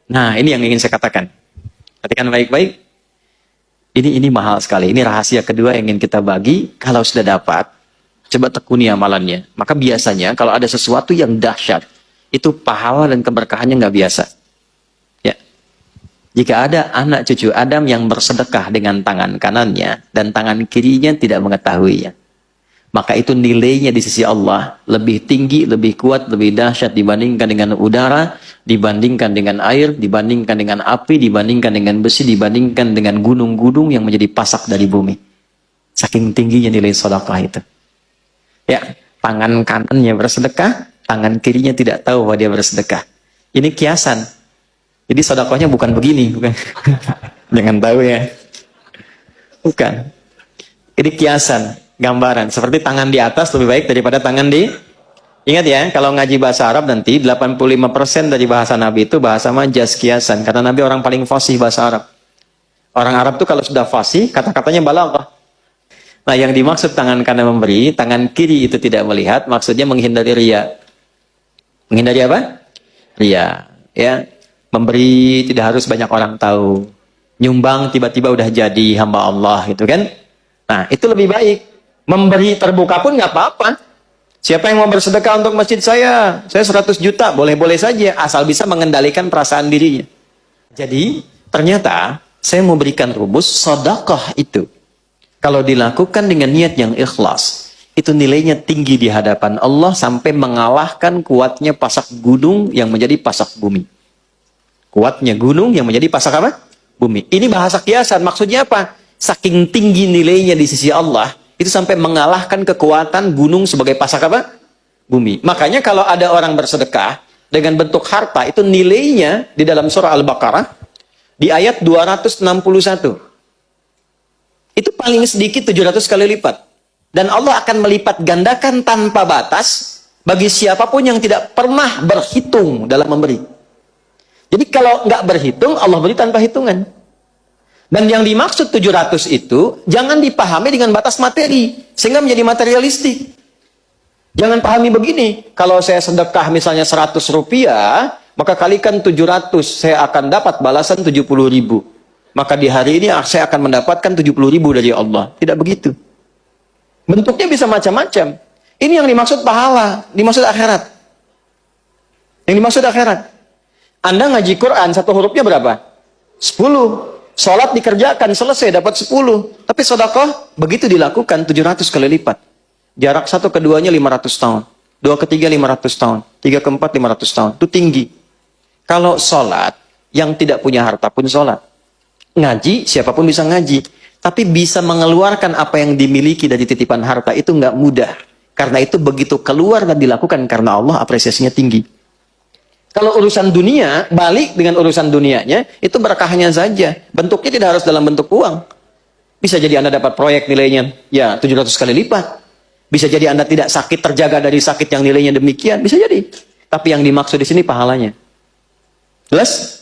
Nah, ini yang ingin saya katakan. Perhatikan baik-baik. Ini mahal sekali. Ini rahasia kedua yang ingin kita bagi. Kalau sudah dapat, coba tekuni amalannya. Maka biasanya kalau ada sesuatu yang dahsyat, itu pahala dan keberkahannya nggak biasa. Ya. Jika ada anak cucu Adam yang bersedekah dengan tangan kanannya dan tangan kirinya tidak mengetahuinya, maka itu nilainya di sisi Allah lebih tinggi, lebih kuat, lebih dahsyat dibandingkan dengan udara, dibandingkan dengan air, dibandingkan dengan api, dibandingkan dengan besi, dibandingkan dengan gunung-gunung yang menjadi pasak dari bumi. Saking tingginya nilai sedekah itu. Ya, tangan kanannya bersedekah, tangan kirinya tidak tahu bahwa dia bersedekah. Ini kiasan. Jadi sedekahnya bukan begini, bukan. Jangan tahu ya. Bukan. Ini kiasan. Gambaran, seperti tangan di atas lebih baik daripada tangan di... Ingat ya, kalau ngaji bahasa Arab nanti, 85% dari bahasa Nabi itu bahasa majaz, kiasan. Karena Nabi orang paling fasih bahasa Arab. Orang Arab tuh kalau sudah fasih, kata-katanya balaghah. Nah, yang dimaksud tangan kanan memberi, tangan kiri itu tidak melihat, maksudnya menghindari riya. Menghindari apa? Riya. Ya, memberi tidak harus banyak orang tahu. Nyumbang tiba-tiba udah jadi hamba Allah gitu kan. Nah, itu lebih baik. Memberi terbuka pun nggak apa-apa. Siapa yang mau bersedekah untuk masjid saya 100 juta, boleh-boleh saja, asal bisa mengendalikan perasaan dirinya. Jadi, ternyata saya mau berikan rumus, sedekah itu kalau dilakukan dengan niat yang ikhlas, itu nilainya tinggi di hadapan Allah sampai mengalahkan kuatnya pasak gunung yang menjadi pasak bumi. Kuatnya gunung yang menjadi pasak apa? Bumi. Ini bahasa kiasan, maksudnya apa? Saking tinggi nilainya di sisi Allah, itu sampai mengalahkan kekuatan gunung sebagai pasak apa? Bumi. Makanya kalau ada orang bersedekah dengan bentuk harta, itu nilainya di dalam surah Al-Baqarah, di ayat 261. Itu paling sedikit 700 kali lipat. Dan Allah akan melipat gandakan tanpa batas bagi siapapun yang tidak pernah berhitung dalam memberi. Jadi kalau nggak berhitung, Allah beri tanpa hitungan. Dan yang dimaksud 700 itu, jangan dipahami dengan batas materi, sehingga menjadi materialistik. Jangan pahami begini, kalau saya sedekah misalnya 100 rupiah, maka kalikan 700, saya akan dapat balasan 70.000. Maka di hari ini saya akan mendapatkan 70.000 dari Allah. Tidak begitu. Bentuknya bisa macam-macam. Ini yang dimaksud pahala, dimaksud akhirat. Yang dimaksud akhirat. Anda ngaji Quran, satu hurufnya berapa? 10. Sholat dikerjakan, selesai, dapat 10. Tapi sedekah, begitu dilakukan, 700 kali lipat. Jarak satu keduanya 500 tahun. Dua ketiga 500 tahun. Tiga keempat 500 tahun. Itu tinggi. Kalau sholat, yang tidak punya harta pun sholat. Ngaji, siapapun bisa ngaji. Tapi bisa mengeluarkan apa yang dimiliki dari titipan harta, itu nggak mudah. Karena itu begitu keluar dan dilakukan karena Allah, apresiasinya tinggi. Kalau urusan dunia, balik dengan urusan dunianya, itu berkahnya saja. Bentuknya tidak harus dalam bentuk uang. Bisa jadi Anda dapat proyek nilainya, ya 700 kali lipat. Bisa jadi Anda tidak sakit, terjaga dari sakit yang nilainya demikian. Bisa jadi. Tapi yang dimaksud di sini pahalanya. Jelas?